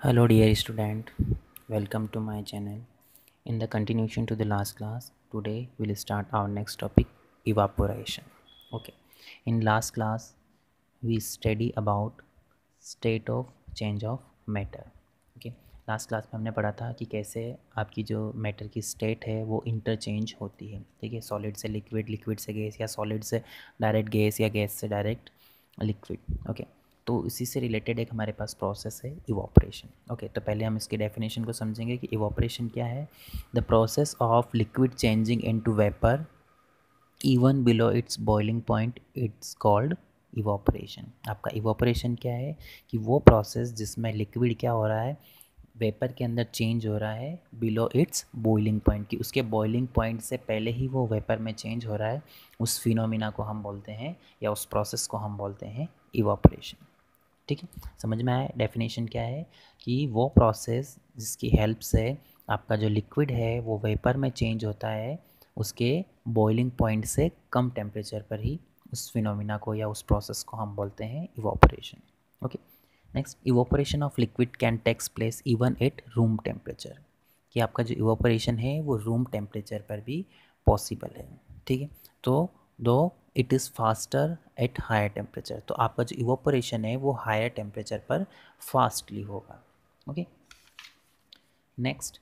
Hello dear student, welcome to my channel. In the continuation to the last class, today we'll start our next topic, evaporation. Okay, in last class we study about state of change of matter. Okay, last class में हमने पढ़ा था कि कैसे आपकी जो matter की state है वो इंटरचेंज होती है. ठीक है, सॉलिड से लिक्विड, लिक्विड से गैस या सॉलिड से डायरेक्ट गैस या गैस से डायरेक्ट लिक्विड. ओके, तो इसी से रिलेटेड एक हमारे पास प्रोसेस है इवोपरेशन. ओके, तो पहले हम इसकी डेफिनेशन को समझेंगे कि इवोपरेशन क्या है. The process of liquid changing into vapour even below it's boiling point, it's called evaporation. आपका इवोपरेशन क्या है कि वो प्रोसेस जिसमें लिक्विड क्या हो रहा है, वेपर के अंदर चेंज हो रहा है बिलो इट्स बॉइलिंग पॉइंट, की उसके बॉइलिंग पॉइंट से पहले ही वो वेपर में चेंज हो रहा है. उस फिनोमिना को हम बोलते हैं या उस प्रोसेस को हम बोलते हैं इवोपरेशन. ठीक है, समझ में आया डेफिनेशन क्या है कि वो प्रोसेस जिसकी हेल्प से आपका जो लिक्विड है वो वेपर में चेंज होता है उसके बॉइलिंग पॉइंट से कम टेम्परेचर पर ही, उस फिनोमिना को या उस प्रोसेस को हम बोलते हैं evaporation. Okay, next, evaporation of liquid can takes place even at room temperature. कि आपका जो इवोपरेशन है वो रूम टेम्परेचर पर भी पॉसिबल है. ठीक है, तो दो it is faster at higher temperature, तो आपका जो इवोपरेशन है वो हायर टेम्परेचर पर फास्टली होगा. Okay, next,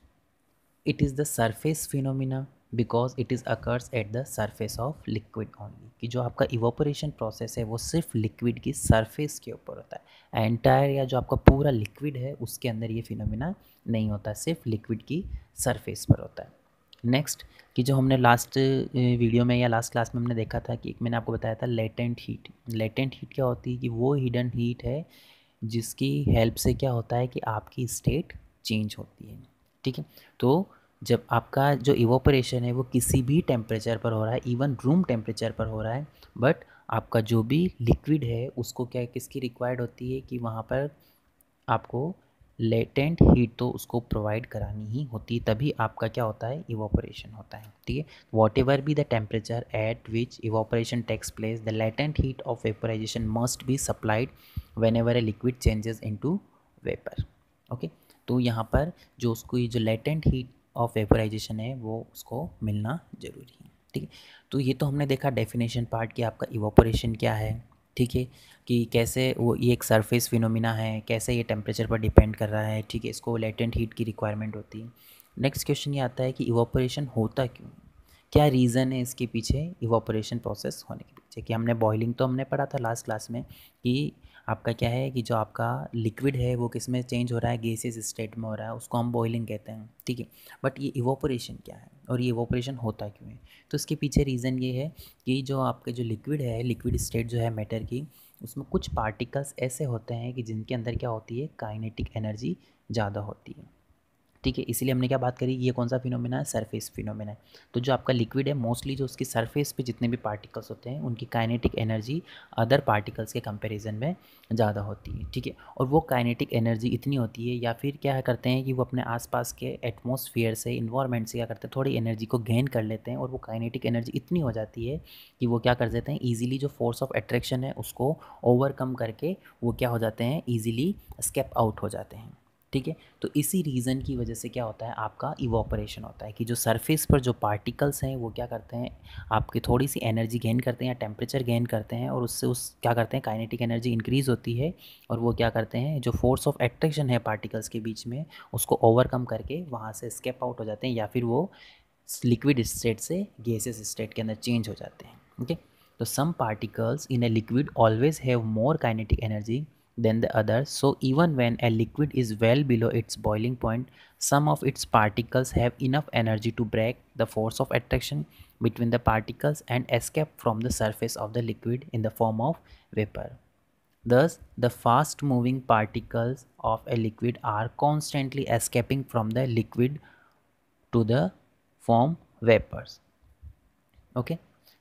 it is the surface phenomena because it is occurs at the surface of liquid only. कि जो आपका इवोपरेशन प्रोसेस है वो सिर्फ लिक्विड की सरफेस के ऊपर होता है. एंटायर या जो आपका पूरा लिक्विड है उसके अंदर ये फिनोमिना नहीं होता, सिर्फ लिक्विड की सरफेस पर होता है. नेक्स्ट, कि जो हमने लास्ट वीडियो में या लास्ट क्लास में हमने देखा था कि एक मैंने आपको बताया था लेटेंट हीट. लेटेंट हीट क्या होती है कि वो हिडन हीट है जिसकी हेल्प से क्या होता है कि आपकी स्टेट चेंज होती है. ठीक है, तो जब आपका जो इवोपरेशन है वो किसी भी टेम्परेचर पर हो रहा है, इवन रूम टेम्परेचर पर हो रहा है, बट आपका जो भी लिक्विड है उसको क्या किसकी रिक्वायर्ड होती है कि वहाँ पर आपको लेटेंट हीट तो उसको प्रोवाइड करानी ही होती, तभी आपका क्या होता है इवोपरेशन होता है. ठीक है, whatever be the temperature at which evaporation takes place, the latent heat of vaporisation must be supplied whenever a liquid changes into vapour. Okay, तो यहाँ पर जो उसको जो लेटेंट हीट ऑफ वेपराइजेशन है वो उसको मिलना ज़रूरी है. ठीक है, तो ये तो हमने देखा डेफिनेशन पार्ट कि आपका इवोपरेशन क्या है. ठीक है, कि कैसे वो ये एक सरफेस फिनोमिना है, कैसे ये टेम्परेचर पर डिपेंड कर रहा है. ठीक है, इसको लेटेंट हीट की रिक्वायरमेंट होती है. नेक्स्ट क्वेश्चन ये आता है कि इवोपरेशन होता क्यों, क्या रीज़न है इसके पीछे इवोपरेशन प्रोसेस होने के पीछे. कि हमने बॉइलिंग तो हमने पढ़ा था लास्ट क्लास में कि आपका क्या है कि जो आपका लिक्विड है वो किस में चेंज हो रहा है, गैसेस स्टेट में हो रहा है, उसको हम बॉइलिंग कहते हैं. ठीक है, बट ये इवोपरेशन क्या है और ये इवोपरेशन होता क्यों है. तो इसके पीछे रीज़न ये है कि जो आपके जो लिक्विड है, लिक्विड स्टेट जो है मैटर की, उसमें कुछ पार्टिकल्स ऐसे होते हैं कि जिनके अंदर क्या होती है काइनेटिक एनर्जी ज़्यादा होती है. ठीक है, इसीलिए हमने क्या बात करी, ये कौन सा फिनोमेना है, सरफेस फिनोमेना है. तो जो आपका लिक्विड है मोस्टली जो उसकी सरफेस पे जितने भी पार्टिकल्स होते हैं उनकी काइनेटिक एनर्जी अदर पार्टिकल्स के कंपैरिजन में ज़्यादा होती है. ठीक है, और वो काइनेटिक एनर्जी इतनी होती है या फिर क्या करते हैं कि वो अपने आसपास के एटमॉस्फेयर से, इन्वायरमेंट से क्या करते हैं, थोड़ी एनर्जी को गेन कर लेते हैं और वो काइनेटिक एनर्जी इतनी हो जाती है कि वो क्या कर देते हैं ईजिली जो फोर्स ऑफ अट्रैक्शन है उसको ओवरकम करके वो क्या हो जाते हैं ईजिली स्केप आउट हो जाते हैं. ठीक है, तो इसी रीज़न की वजह से क्या होता है आपका इवोपरेशन होता है कि जो सरफेस पर जो पार्टिकल्स हैं वो क्या करते हैं आपकी थोड़ी सी एनर्जी गेन करते हैं या टेम्परेचर गेन करते हैं और उससे उस क्या करते हैं काइनेटिक एनर्जी इंक्रीज़ होती है और वो क्या करते हैं जो फोर्स ऑफ अट्रैक्शन है पार्टिकल्स के बीच में उसको ओवरकम करके वहाँ से स्केप आउट हो जाते हैं या फिर वो लिक्विड स्टेट से गैसेस स्टेट के अंदर चेंज हो जाते हैं. ओके, तो some particles in a liquid always have more kinetic energy than the others. So even when a liquid is well below its boiling point, some of its particles have enough energy to break the force of attraction between the particles and escape from the surface of the liquid in the form of vapor. Thus, the fast moving particles of a liquid are constantly escaping from the liquid to the form vapors. Okay,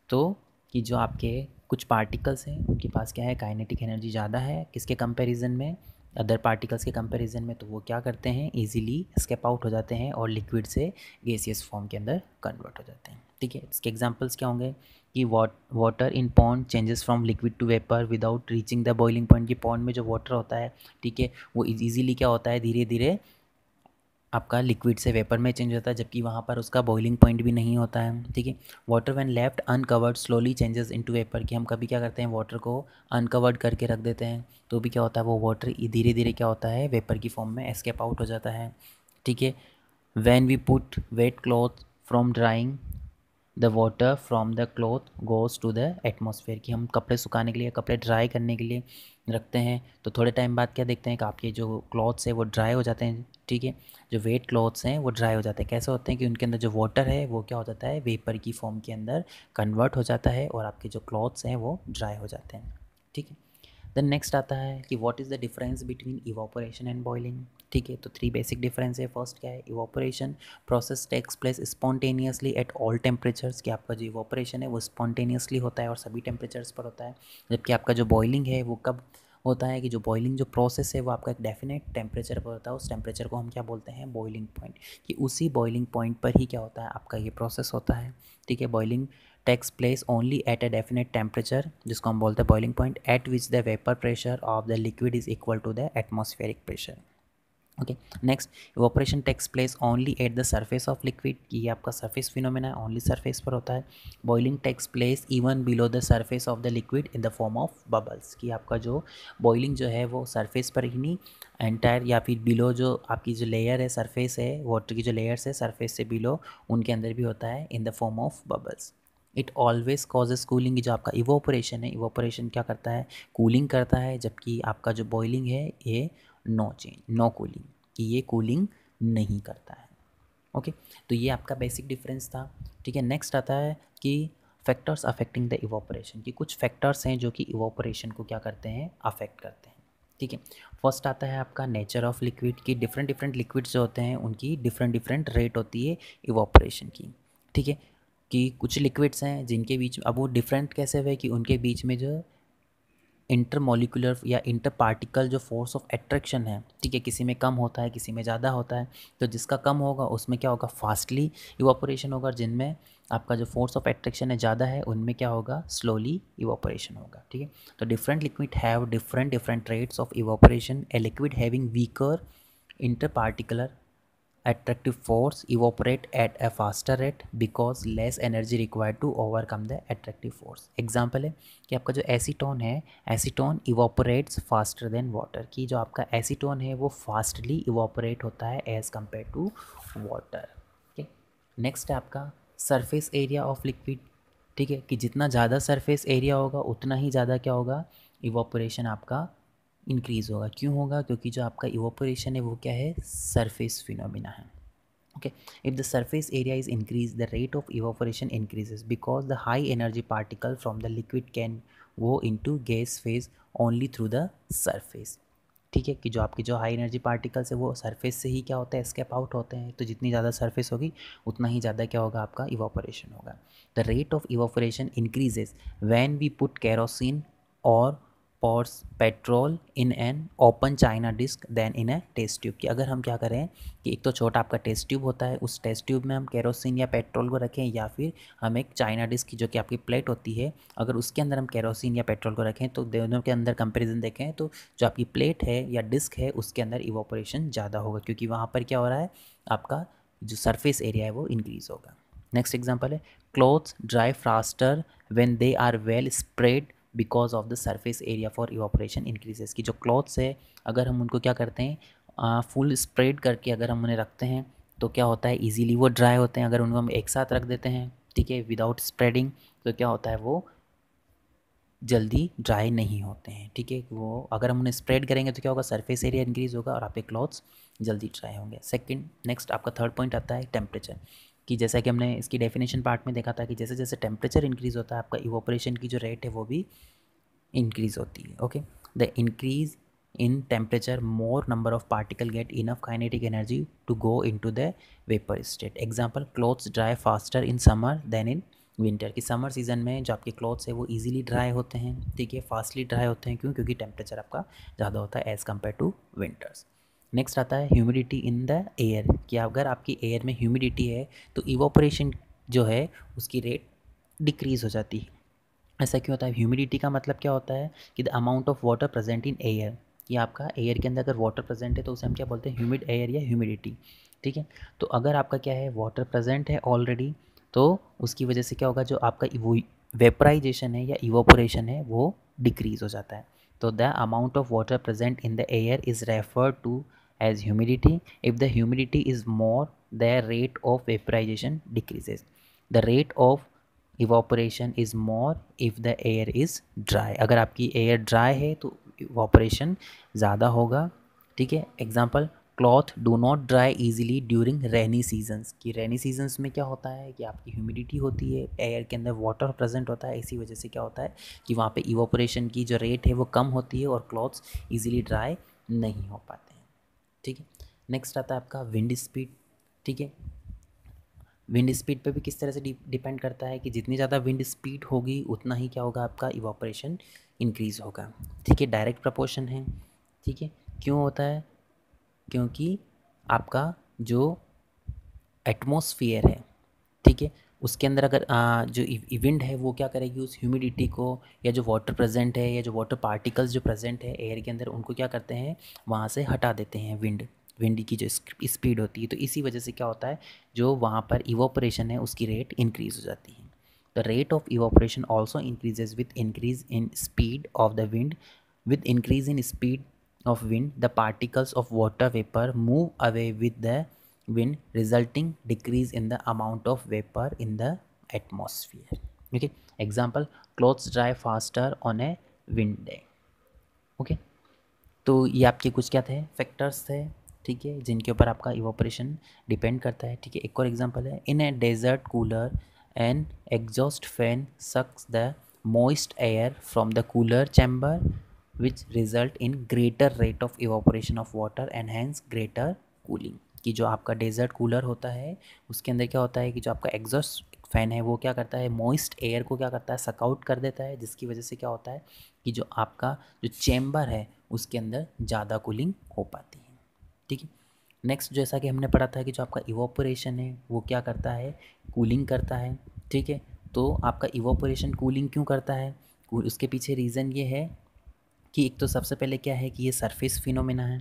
तो कि जो आपके कुछ particles हैं उनके पास क्या है kinetic energy ज़्यादा है किसके कंपैरिजन में, अदर पार्टिकल्स के कंपैरिजन में, तो वो क्या करते हैं, इजीली स्केप आउट हो जाते हैं और लिक्विड से गैसियस फॉर्म के अंदर कन्वर्ट हो जाते हैं। ठीक है, इसके एग्जांपल्स क्या होंगे कि water in pond changes from liquid to vapour without reaching the boiling point. कि पॉन्ड में जो वाटर होता है, ठीक है, वो इजीली क्या होता है, धीरे धीरे आपका लिक्विड से वेपर में चेंज होता है, जबकि वहाँ पर उसका बॉइलिंग पॉइंट भी नहीं होता है। ठीक है, water when left uncovered slowly changes into vapour. कि हम कभी क्या करते हैं, वाटर को अनकवर्ड करके रख देते हैं, तो भी क्या होता है, वो वाटर धीरे धीरे क्या होता है, वेपर की फॉर्म में एस्केप आउट हो जाता है। ठीक है, when we put wet cloth from drying the water from the cloth goes to the atmosphere. कि हम कपड़े सुखाने के लिए, कपड़े ड्राई करने के लिए रखते हैं, तो थोड़े टाइम बाद क्या देखते हैं कि आपके जो क्लॉथ्स है वो ड्राई हो जाते हैं। ठीक है, जो वेट क्लॉथ्स हैं वो ड्राई हो जाते हैं। कैसे होते हैं कि उनके अंदर जो वाटर है वो क्या हो जाता है, वेपर की फॉर्म के अंदर कन्वर्ट हो जाता है और आपके जो क्लॉथ्स हैं वो ड्राई हो जाते हैं। ठीक है, देन नेक्स्ट आता है कि what is the difference between evaporation and boiling. ठीक है, तो 3 बेसिक डिफरेंस है। फर्स्ट क्या है, evaporation process takes place spontaneously at all temperatures. कि आपका जो इवापोरेशन है वो स्पॉन्टेनियसली होता है और सभी टेम्परेचर्स पर होता है, जबकि आपका जो बॉइलिंग है वो कब होता है, कि जो बॉइलिंग जो प्रोसेस है वो आपका एक डेफिनेट टेम्परेचर पर होता है। उस टेम्परेचर को हम क्या बोलते हैं, बॉइलिंग पॉइंट। कि उसी बॉइलिंग पॉइंट पर ही क्या होता है, आपका ये प्रोसेस होता है। ठीक है, boiling takes place only at a definite temperature, जिसको हम बोलते हैं boiling point, at which the vapour pressure of the liquid is equal to the atmospheric pressure. Okay, next, evaporation takes place only at the surface of liquid. कि ये आपका surface phenomena है, only surface पर होता है। Boiling takes place even below the surface of the liquid in the form of bubbles. कि आपका जो बॉइलिंग जो है वो सरफेस पर ही नहीं, एंटायर या फिर बिलो जो आपकी जो लेयर है, सरफेस है, वाटर की जो लेयर्स है सरफेस से बिलो, उनके अंदर भी होता है इन the form of bubbles. It always causes cooling. जो आपका इवोपरेशन है, इवोपरेशन क्या करता है, कूलिंग करता है, जबकि आपका जो बॉइलिंग है ये नो कूलिंग, कि ये कूलिंग नहीं करता है। ओके, तो ये आपका बेसिक डिफरेंस था। ठीक है, नेक्स्ट आता है कि फैक्टर्स अफेक्टिंग द इवोपरेशन। कि कुछ फैक्टर्स हैं जो कि इवोपरेशन को क्या करते हैं, अफेक्ट करते हैं। ठीक है, फर्स्ट आता है आपका नेचर ऑफ लिक्विड। की डिफरेंट डिफरेंट लिक्विड्स जो होते हैं उनकी डिफरेंट डिफरेंट रेट होती है इवोपरेशन की। ठीक है, कि कुछ लिक्विड्स हैं जिनके बीच, अब वो डिफरेंट कैसे हुए, कि उनके बीच में जो इंटरमोलिकुलर या इंटर पार्टिकल जो फोर्स ऑफ अट्रैक्शन है, ठीक है, किसी में कम होता है, किसी में ज़्यादा होता है। तो जिसका कम होगा उसमें क्या होगा, फास्टली इवापोरेशन होगा, और जिनमें आपका जो फोर्स ऑफ अट्रैक्शन है ज़्यादा है उनमें क्या होगा, स्लोली इवापोरेशन होगा। ठीक है, तो different liquid have different different rates of evaporation. A liquid having weaker inter particular attractive force evaporate at a faster rate because less energy required to overcome the attractive force। Example है कि आपका जो acetone है, acetone इवापोरेट्स faster than water. की जो आपका acetone है वो फास्टली इवापोरेट होता है एज़ कम्पेयर टू वाटर। ठीक, नेक्स्ट है आपका सरफेस एरिया ऑफ लिक्विड। ठीक है, कि जितना ज़्यादा सरफेस एरिया होगा उतना ही ज़्यादा क्या होगा, इवापोरेशन आपका इंक्रीज़ होगा। क्यों होगा, क्योंकि जो आपका इवोपरेशन है वो क्या है, सरफेस फिनोमिना है। okay, if the surface area is increased, the rate of evaporation increases because the high energy particle from the liquid can go into gas phase only through the surface। ठीक है, कि जो आपकी जो high energy particles है वो surface से ही क्या होता है, एस्केप आउट होते हैं। तो जितनी ज़्यादा सरफेस होगी उतना ही ज़्यादा क्या होगा, आपका इवापोरेशन होगा। The rate of evaporation increases when we put kerosene और pours petrol in an open china disc than in a test tube. कि अगर हम क्या करें कि एक तो छोटा आपका टेस्ट ट्यूब होता है, उस टेस्ट ट्यूब में हम केरोसिन या पेट्रोल को रखें, या फिर हम एक चाइना डिस्क की जो कि आपकी प्लेट होती है, अगर उसके अंदर हम केरोसिन या पेट्रोल को रखें, तो दोनों के अंदर कंपैरिजन देखें तो जो आपकी प्लेट है या डिस्क है उसके अंदर इवापोरेशन ज़्यादा होगा, क्योंकि वहाँ पर क्या हो रहा है, आपका जो सरफेस एरिया है वो इंक्रीज़ होगा। नेक्स्ट एग्जाम्पल है clothes dry faster when they are well spread because of the surface area for evaporation increases. की जो क्लॉथ्स है अगर हम उनको क्या करते हैं, फुल स्प्रेड करके अगर हम उन्हें रखते हैं तो क्या होता है, इजीली वो ड्राई होते हैं। अगर उनको हम एक साथ रख देते हैं, ठीक है, विदाउट स्प्रेडिंग, तो क्या होता है, वो जल्दी ड्राई नहीं होते हैं। ठीक है, वो अगर हम उन्हें स्प्रेड करेंगे तो क्या होगा, सरफेस एरिया इंक्रीज़ होगा और आपके क्लॉथ्स जल्दी ड्राई होंगे। सेकंड, नेक्स्ट आपका थर्ड पॉइंट आता है टेम्परेचर। कि जैसा कि हमने इसकी डेफिनेशन पार्ट में देखा था कि जैसे जैसे टेम्परेचर इंक्रीज़ होता है आपका इवोपरेशन की जो रेट है वो भी इंक्रीज़ होती है। Okay, the increase in temperature more number of particle get enough kinetic energy to go into the vapor state। example, clothes dry faster in summer than in winter की। Summer season में जो आपके clothes है वो easily dry होते हैं, ठीक है, फास्टली ड्राई होते हैं। क्यों? क्योंकि टेम्परेचर आपका ज़्यादा होता है as compare to winters. Next आता है ह्यूमिडिटी इन द एयर, कि अगर आपकी एयर में ह्यूमिडिटी है तो इवोपरेशन जो है उसकी रेट डिक्रीज़ हो जाती है। ऐसा क्यों होता है? ह्यूमिडिटी का मतलब क्या होता है कि the amount of water present in air, कि आपका एयर के अंदर अगर वाटर प्रेजेंट है तो उसे हम क्या बोलते हैं? ह्यूमिड एयर या ह्यूमिडिटी, ठीक है। तो अगर आपका क्या है, वाटर प्रेजेंट है ऑलरेडी, तो उसकी वजह से क्या होगा, जो आपका वेपराइजेशन है या इवोपोरेशन है वो डिक्रीज हो जाता है। तो the amount of water present in the air is referred to as humidity. If the humidity is more, the rate of vaporisation decreases. The rate of evaporation is more if the air is dry. अगर आपकी air dry है तो evaporation ज़्यादा होगा, ठीक है। Example, cloth do not dry easily during rainy seasons, कि rainy seasons में क्या होता है कि आपकी ह्यूमिडिटी होती है, एयर के अंदर वाटर प्रेजेंट होता है, इसी वजह से क्या होता है कि वहाँ पे इवोपरेशन की जो रेट है वो कम होती है और क्लॉथ्स ईजिली ड्राई नहीं हो पाते हैं, ठीक है। नेक्स्ट आता है आपका विंड स्पीड, ठीक है। विंड स्पीड पे भी किस तरह से डिपेंड करता है कि जितनी ज़्यादा विंड स्पीड होगी उतना ही क्या होगा, आपका इवापोरेशन इंक्रीज़ होगा, ठीक है। डायरेक्ट प्रपोर्शन है, ठीक है। क्यों होता है? क्योंकि आपका जो एटमॉस्फेयर है, ठीक है, उसके अंदर अगर जो विंड है वो क्या करेगी, उस ह्यूमिडिटी को या जो वाटर प्रेजेंट है या जो वाटर पार्टिकल्स जो प्रेजेंट है एयर के अंदर, उनको क्या करते हैं, वहाँ से हटा देते हैं। विंड की जो स्पीड होती है, तो इसी वजह से क्या होता है, जो वहाँ पर इवोपरेशन है उसकी रेट इंक्रीज़ हो जाती है। The rate of evaporation also increases with increase in speed of the wind. With increase in speed of wind, the particles of water vapor move away with the wind, resulting decrease in the amount of vapor in the atmosphere. Okay, example, clothes dry faster on a wind day. Okay, तो ये आपके कुछ क्या थे, factors थे, ठीक है, जिनके ऊपर आपका इवोपरेशन डिपेंड करता है, ठीक है। एक और एग्जांपल है, in a desert cooler an exhaust fan sucks the moist air from the cooler chamber, which result in greater rate of evaporation of water and hence greater cooling। कि जो आपका डेजर्ट कूलर होता है उसके अंदर क्या होता है कि जो आपका एग्जॉस्ट फैन है वो क्या करता है, मॉइस्ट एयर को क्या करता है, सकआउट कर देता है, जिसकी वजह से क्या होता है कि जो आपका जो चेम्बर है उसके अंदर ज़्यादा कूलिंग हो पाती है, ठीक है। नेक्स्ट, जैसा कि हमने पढ़ा था कि जो आपका इवोपरेशन है वो क्या करता है, कूलिंग करता है, ठीक है। तो आपका इवोपरेशन कूलिंग क्यों करता है, उसके पीछे रीज़न ये है कि एक तो सबसे पहले क्या है कि ये सरफेस फिनोमेना है,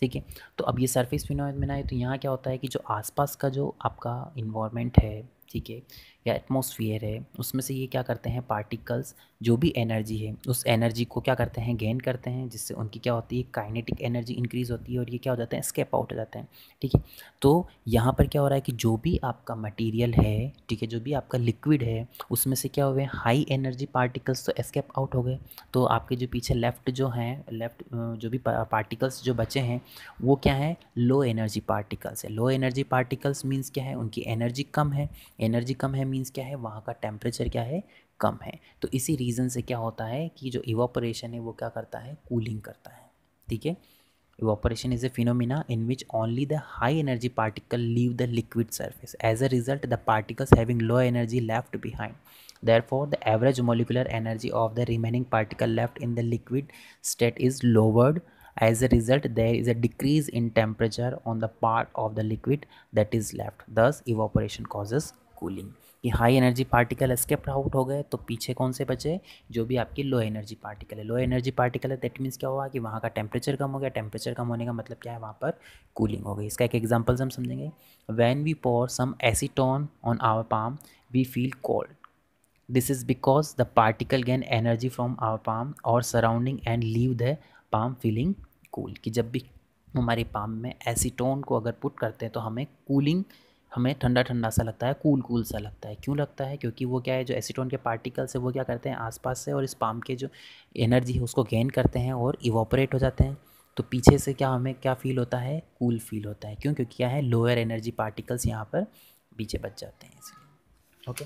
ठीक है। तो अब ये सरफेस फिनोमेना है तो यहाँ क्या होता है कि जो आसपास का जो आपका इन्वायरमेंट है, ठीक है, या एटमॉस्फेयर है, उसमें से ये क्या करते हैं, पार्टिकल्स जो भी एनर्जी है उस एनर्जी को क्या करते हैं, गेन करते हैं, जिससे उनकी क्या होती है, काइनेटिक एनर्जी इंक्रीज़ होती है और ये क्या हो जाते हैं, स्केप आउट हो जाते हैं, ठीक है। तो यहाँ पर क्या हो रहा है कि जो भी आपका मटेरियल है, ठीक है, जो भी आपका लिक्विड है उसमें से क्या हुए, हाई एनर्जी पार्टिकल्स तो एस्केप आउट हो गए। तो आपके जो पीछे लेफ़्ट जो हैं, लेफ़्ट जो भी पार्टिकल्स जो बचे हैं वो क्या है, लो एनर्जी पार्टिकल्स है। लो एनर्जी पार्टिकल्स मीन्स क्या है, उनकी एनर्जी कम है। एनर्जी कम है मीन्स क्या है, वहाँ का टेम्परेचर क्या है, कम है। तो इसी रीज़न से क्या होता है कि जो इवापोरेशन है वो क्या करता है, कूलिंग करता है, ठीक है। Evaporation is a phenomena in which only the high energy particle leave the liquid surface. As a result, the particles having low energy left behind. Therefore, the average molecular energy of the remaining particle left in the liquid state is lowered. As a result, there is a decrease in temperature on the part of the liquid that is left. Thus, evaporation causes cooling. कि high energy particle escape out हो गए तो पीछे कौन से बचे, जो भी आपकी लो एनर्जी पार्टिकल है। लो एनर्जी पार्टिकल है दैट मीन्स क्या हुआ कि वहाँ का टेम्परेचर कम हो गया। टेम्परेचर कम होने का मतलब क्या है, वहाँ पर कूलिंग हो गई। इसका एक एग्जांपल हम समझेंगे, when we pour some acetone on our palm we feel cold. This is because the particle gain energy from our palm और surrounding and leave the palm feeling cool. कि जब भी हमारे पाम में एसीटोन को अगर पुट करते हैं तो हमें कूलिंग, हमें ठंडा ठंडा सा लगता है, कूल कूल सा लगता है। क्यों लगता है, क्योंकि वो क्या है, जो एसीटोन के पार्टिकल्स है वो क्या करते हैं आसपास से और इस पाम के जो एनर्जी है उसको गेन करते हैं और इवोपरेट हो जाते हैं। तो पीछे से क्या हमें क्या फील होता है, कूल फील होता है। क्यों? क्योंकि क्या है, लोअर एनर्जी पार्टिकल्स यहाँ पर पीछे बच जाते हैं इसलिए। ओके,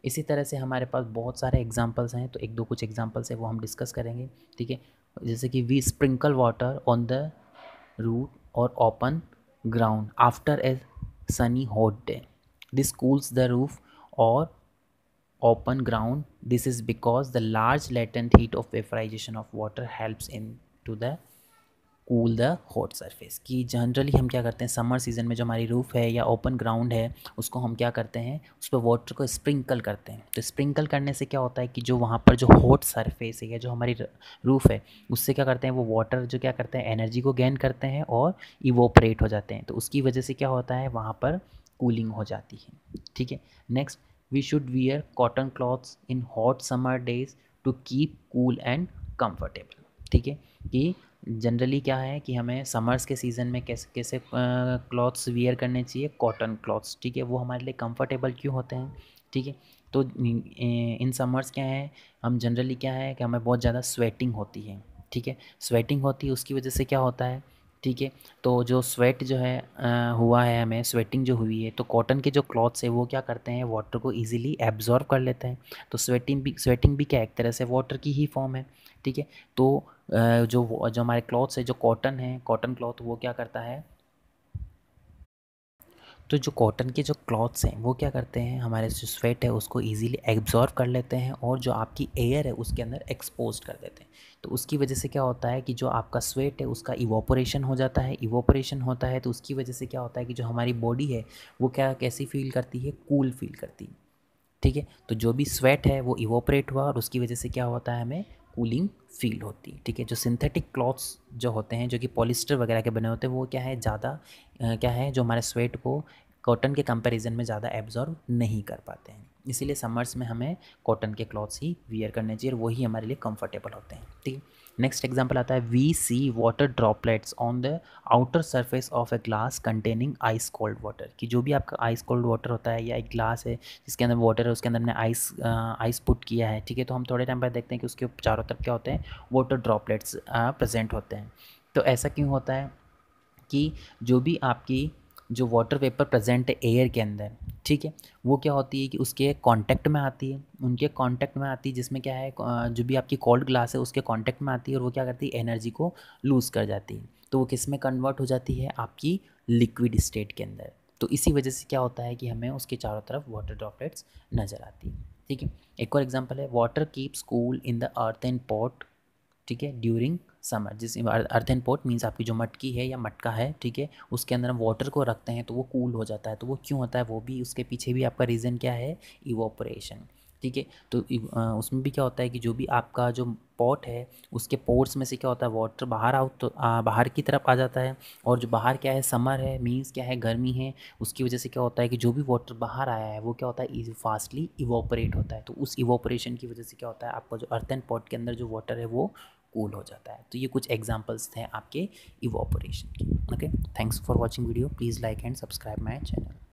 इसी तरह से हमारे पास बहुत सारे एग्जांपल्स हैं, तो एक दो कुछ एग्जांपल्स है वो हम डिस्कस करेंगे, ठीक है। जैसे कि we sprinkle water on the root और open ground after a sunny hot day, this cools the roof और open ground. This is because the large latent heat of vaporization of water helps in to the cool the hot surface. कि generally हम क्या करते हैं summer season में जो हमारी roof है या ओपन ग्राउंड है उसको हम क्या करते हैं उस पर वाटर को स्प्रिंकल करते हैं। तो स्प्रिंकल करने से क्या होता है कि जो वहाँ पर जो हॉट सरफेस है या जो हमारी रूफ़ है उससे क्या करते हैं वो वाटर जो क्या करते हैं एनर्जी को गेन करते हैं और इवोपरेट हो जाते हैं। तो उसकी वजह से क्या होता है वहाँ पर कूलिंग हो जाती है। ठीक है, next, we should wear cotton clothes in hot summer days to keep cool and comfortable. ठीक है, कि जनरली क्या है कि हमें समर्स के सीज़न में कैसे कैसे क्लॉथ्स वियर करने चाहिए, कॉटन क्लॉथ्स। ठीक है, वो हमारे लिए कंफर्टेबल क्यों होते हैं। ठीक है, तो इन समर्स क्या है हम जनरली क्या है कि हमें बहुत ज़्यादा स्वेटिंग होती है। ठीक है, स्वेटिंग होती है उसकी वजह से क्या होता है। ठीक है, तो जो स्वेट जो है हुआ है हमें स्वेटिंग जो हुई है तो कॉटन के जो क्लॉथ्स है वो क्या करते हैं वाटर को ईजिली एब्जॉर्ब कर लेते हैं। तो स्वेटिंग भी क्या एक तरह से वाटर की ही फॉर्म है। ठीक है, तो जो हमारे क्लॉथ्स है जो कॉटन है कॉटन क्लॉथ वो क्या करता है, तो जो कॉटन के जो क्लॉथ्स हैं वो क्या करते हैं हमारे जो स्वेट है उसको इजीली एब्जॉर्ब कर लेते हैं और जो आपकी एयर है उसके अंदर एक्सपोज कर देते हैं। तो उसकी वजह से क्या होता है कि जो आपका स्वेट है उसका इवोपोरेशन हो जाता है। इवोपोरेशन होता है तो उसकी वजह से क्या होता है कि जो हमारी बॉडी है वो क्या कैसी फील करती है, कूल फील करती है। ठीक है, तो जो भी स्वेट है वो इवोपरेट हुआ और उसकी वजह से क्या होता है हमें कूलिंग फील होती है। ठीक है, जो सिंथेटिक क्लॉथ्स जो होते हैं जो कि पॉलिस्टर वगैरह के बने होते हैं वो क्या है ज़्यादा क्या है जो हमारे स्वेट को कॉटन के कंपैरिजन में ज़्यादा एब्जॉर्ब नहीं कर पाते हैं। इसीलिए समर्स में हमें कॉटन के क्लॉथ्स ही वियर करने चाहिए और वही हमारे लिए कंफर्टेबल होते हैं। ठीक है, नेक्स्ट एग्जांपल आता है we see water droplets on the outer surface of a glass containing ice cold water. कि जो भी आपका आइस कोल्ड वाटर होता है या एक ग्लास है जिसके अंदर वाटर है उसके अंदर हमने आइस पुट किया है। ठीक है, तो हम थोड़े टाइम बाद देखते हैं कि उसके चारों तरफ क्या होते हैं वाटर ड्रॉपलेट्स प्रेजेंट होते हैं। तो ऐसा क्यों होता है कि जो भी आपकी जो वाटर वेपर प्रेजेंट है एयर के अंदर, ठीक है, वो क्या होती है कि उसके कांटेक्ट में आती है, उनके कांटेक्ट में आती है जिसमें क्या है जो भी आपकी कोल्ड ग्लास है उसके कांटेक्ट में आती है और वो क्या करती है एनर्जी को लूज़ कर जाती है। तो वो किस में कन्वर्ट हो जाती है आपकी लिक्विड स्टेट के अंदर। तो इसी वजह से क्या होता है कि हमें उसके चारों तरफ वाटर ड्रॉपलेट्स नज़र आती है। ठीक है, एक और एग्जांपल है water keeps cool in the earthen pot. ठीक है, ड्यूरिंग समर। जिस अर्थन पॉट मीन्स आपकी जो मटकी है या मटका है, ठीक है, उसके अंदर हम वाटर को रखते हैं तो वो कूल हो जाता है। तो वो क्यों होता है वो भी उसके पीछे भी आपका रीज़न क्या है, इवोपरेशन। ठीक है, तो उसमें भी क्या होता है कि जो भी आपका जो पॉट है उसके पोर्स में से क्या होता है वाटर बाहर आउट तो बाहर की तरफ आ जाता है। और जो बाहर क्या है समर है मीन्स क्या है गर्मी है, उसकी वजह से क्या होता है कि जो भी वाटर बाहर आया है वो क्या होता है फास्टली इवोपरेट होता है। तो उस इवोपरेशन की वजह से क्या होता है आपका जो अर्थन पॉट के अंदर जो वाटर है वो कूल हो जाता है। तो ये कुछ एग्जांपल्स थे आपके इवोपरेशन के। Okay, thanks for watching video, please like and subscribe my channel.